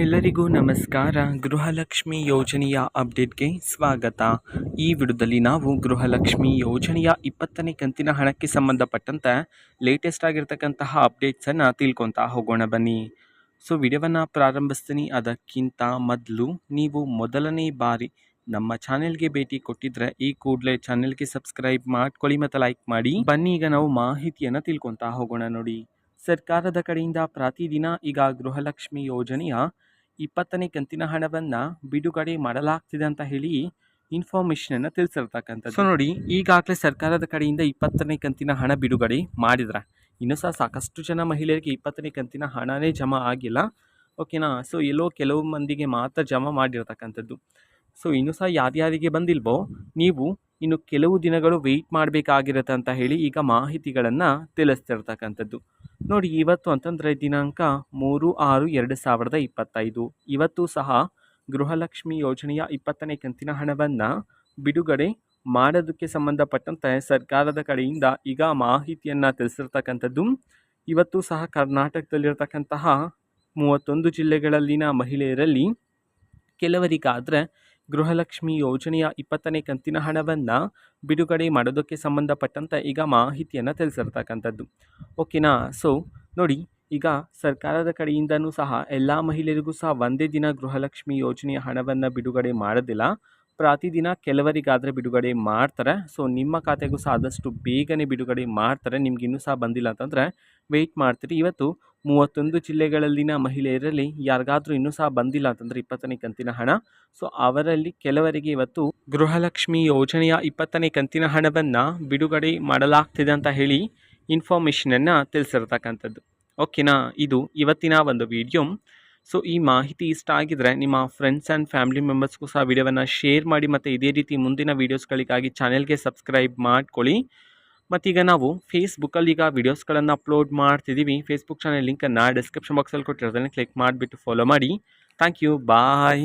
ಎಲ್ಲರಿಗೂ ನಮಸ್ಕಾರ. ಗೃಹಲಕ್ಷ್ಮಿ ಯೋಜನೆಯ ಅಪ್ಡೇಟ್ಗೆ ಸ್ವಾಗತ. ಈ ವಿಡಿಯೋದಲ್ಲಿ ನಾವು ಗೃಹಲಕ್ಷ್ಮಿ ಯೋಜನೆಯ 20ನೇ ಕಂತಿನ ಹಣಕ್ಕೆ ಸಂಬಂಧಪಟ್ಟಂತೆ ಲೇಟೆಸ್ಟ್ ಆಗಿರ್ತಕ್ಕಂತಹ ಅಪ್ಡೇಟ್ಸನ್ನು ತಿಳ್ಕೊತಾ ಹೋಗೋಣ ಬನ್ನಿ. ಸೊ ವಿಡಿಯೋವನ್ನು ಪ್ರಾರಂಭಿಸ್ತೀನಿ. ಅದಕ್ಕಿಂತ ಮೊದಲು ನೀವು ಮೊದಲನೇ ಬಾರಿ ನಮ್ಮ ಚಾನೆಲ್ಗೆ ಭೇಟಿ ಕೊಟ್ಟಿದ್ರೆ ಈ ಕೂಡಲೇ ಚಾನೆಲ್ಗೆ ಸಬ್ಸ್ಕ್ರೈಬ್ ಮಾಡ್ಕೊಳ್ಳಿ ಮತ್ತು ಲೈಕ್ ಮಾಡಿ. ಬನ್ನಿ ಈಗ ನಾವು ಮಾಹಿತಿಯನ್ನು ತಿಳ್ಕೊತಾ ಹೋಗೋಣ. ನೋಡಿ, ಸರ್ಕಾರದ ಕಡೆಯಿಂದ ಪ್ರತಿದಿನ ಈಗ ಗೃಹಲಕ್ಷ್ಮಿ ಯೋಜನೆಯ 20ನೇ ಕಂತಿನ ಹಣವನ್ನು ಬಿಡುಗಡೆ ಮಾಡಲಾಗ್ತಿದೆ ಅಂತ ಹೇಳಿ ಇನ್ಫಾರ್ಮೇಷನನ್ನು ತಿಳಿಸಿರ್ತಕ್ಕಂಥದ್ದು. ಸೊ ನೋಡಿ, ಈಗಾಗಲೇ ಸರ್ಕಾರದ ಕಡೆಯಿಂದ 20ನೇ ಕಂತಿನ ಹಣ ಬಿಡುಗಡೆ ಮಾಡಿದ್ರೆ ಇನ್ನೂ ಸಹ ಸಾಕಷ್ಟು ಜನ ಮಹಿಳೆಯರಿಗೆ 20ನೇ ಕಂತಿನ ಹಣನೇ ಜಮಾ ಆಗಿಲ್ಲ. ಓಕೆನಾ. ಸೊ ಕೆಲವು ಮಂದಿಗೆ ಮಾತ್ರ ಜಮಾ ಮಾಡಿರ್ತಕ್ಕಂಥದ್ದು. ಸೊ ಇನ್ನೂ ಸಹ ಯಾರ್ಯಾರಿಗೆ ಬಂದಿಲ್ವೋ ನೀವು ಇನ್ನು ಕೆಲವು ದಿನಗಳು ವೆಯ್ಟ್ ಮಾಡಬೇಕಾಗಿರುತ್ತೆ ಅಂತ ಹೇಳಿ ಈಗ ಮಾಹಿತಿಗಳನ್ನು ತಿಳಿಸ್ತಿರ್ತಕ್ಕಂಥದ್ದು. ನೋಡಿ, ಇವತ್ತು ಅಂತಂದರೆ ದಿನಾಂಕ 3/6/2025. ಇವತ್ತು ಸಹ ಗೃಹಲಕ್ಷ್ಮಿ ಯೋಜನೆಯ 20ನೇ ಕಂತಿನ ಹಣವನ್ನು ಬಿಡುಗಡೆ ಮಾಡೋದಕ್ಕೆ ಸಂಬಂಧಪಟ್ಟಂತೆ ಸರ್ಕಾರದ ಕಡೆಯಿಂದ ಈಗ ಮಾಹಿತಿಯನ್ನು ತಿಳಿಸಿರ್ತಕ್ಕಂಥದ್ದು. ಇವತ್ತು ಸಹ ಕರ್ನಾಟಕದಲ್ಲಿರ್ತಕ್ಕಂತಹ 31 ಜಿಲ್ಲೆಗಳಲ್ಲಿನ ಮಹಿಳೆಯರಲ್ಲಿ ಕೆಲವರಿಗಾದರೆ ಗೃಹಲಕ್ಷ್ಮಿ ಯೋಜನೆಯ 20ನೇ ಕಂತಿನ ಹಣವನ್ನು ಬಿಡುಗಡೆ ಮಾಡೋದಕ್ಕೆ ಸಂಬಂಧಪಟ್ಟಂತೆ ಈಗ ಮಾಹಿತಿಯನ್ನು ತಿಳಿಸಿರ್ತಕ್ಕಂಥದ್ದು. ಓಕೆನಾ. ಸೊ ನೋಡಿ, ಈಗ ಸರ್ಕಾರದ ಕಡೆಯಿಂದನೂ ಸಹ ಎಲ್ಲ ಮಹಿಳೆಯರಿಗೂ ಸಹ ಒಂದೇ ದಿನ ಗೃಹಲಕ್ಷ್ಮಿ ಯೋಜನೆಯ ಹಣವನ್ನು ಬಿಡುಗಡೆ ಮಾಡೋದಿಲ್ಲ. ಪ್ರತಿದಿನ ಕೆಲವರಿಗಾದರೆ ಬಿಡುಗಡೆ ಮಾಡ್ತಾರೆ. ಸೊ ನಿಮ್ಮ ಖಾತೆಗೂ ಸಹ ಆದಷ್ಟು ಬೇಗನೆ ಬಿಡುಗಡೆ ಮಾಡ್ತಾರೆ. ನಿಮ್ಗೆ ಇನ್ನೂ ಸಹ ಬಂದಿಲ್ಲ ಅಂತಂದರೆ ವೆಯ್ಟ್ ಮಾಡ್ತೀರಿ. ಇವತ್ತು 31 ಜಿಲ್ಲೆಗಳಲ್ಲಿನ ಮಹಿಳೆಯರಲ್ಲಿ ಯಾರಿಗಾದ್ರೂ ಇನ್ನೂ ಸಹ ಬಂದಿಲ್ಲ ಅಂತಂದರೆ 20ನೇ ಕಂತಿನ ಹಣ, ಸೊ ಅವರಲ್ಲಿ ಕೆಲವರಿಗೆ ಇವತ್ತು ಗೃಹಲಕ್ಷ್ಮಿ ಯೋಜನೆಯ 20ನೇ ಕಂತಿನ ಹಣವನ್ನು ಬಿಡುಗಡೆ ಮಾಡಲಾಗ್ತಿದೆ ಅಂತ ಹೇಳಿ ಇನ್ಫಾರ್ಮೇಷನನ್ನು ತಿಳಿಸಿರ್ತಕ್ಕಂಥದ್ದು. ಓಕೆನಾ. ಇದು ಇವತ್ತಿನ ಒಂದು ವಿಡಿಯೋ. ಸೊ ಈ ಮಾಹಿತಿ ಇಷ್ಟ ಆಗಿದ್ರೆ ನಿಮ್ಮ ಫ್ರೆಂಡ್ಸ್ ಆ್ಯಂಡ್ ಫ್ಯಾಮಿಲಿ ಮೆಂಬರ್ಸ್ಗೂ ಸಹ ವಿಡಿಯೋವನ್ನು ಶೇರ್ ಮಾಡಿ ಮತ್ತು ಇದೇ ರೀತಿ ಮುಂದಿನ ವೀಡಿಯೋಸ್ಗಳಿಗಾಗಿ ಚಾನೆಲ್ಗೆ ಸಬ್ಸ್ಕ್ರೈಬ್ ಮಾಡ್ಕೊಳ್ಳಿ. ಮತ್ತೀಗ ನಾವು ಫೇಸ್ಬುಕ್ಕಲ್ಲಿ ಈಗ ವೀಡಿಯೋಸ್ಗಳನ್ನು ಅಪ್ಲೋಡ್ ಮಾಡ್ತಿದ್ದೀವಿ. ಫೇಸ್ಬುಕ್ ಚಾನೆಲ್ ಲಿಂಕನ್ನು ಡಿಸ್ಕ್ರಿಪ್ಷನ್ ಬಾಕ್ಸಲ್ಲಿ ಕೊಟ್ಟಿರೋದನ್ನು ಕ್ಲಿಕ್ ಮಾಡಿಬಿಟ್ಟು ಫಾಲೋ ಮಾಡಿ. Thank you. ಬಾಯ್.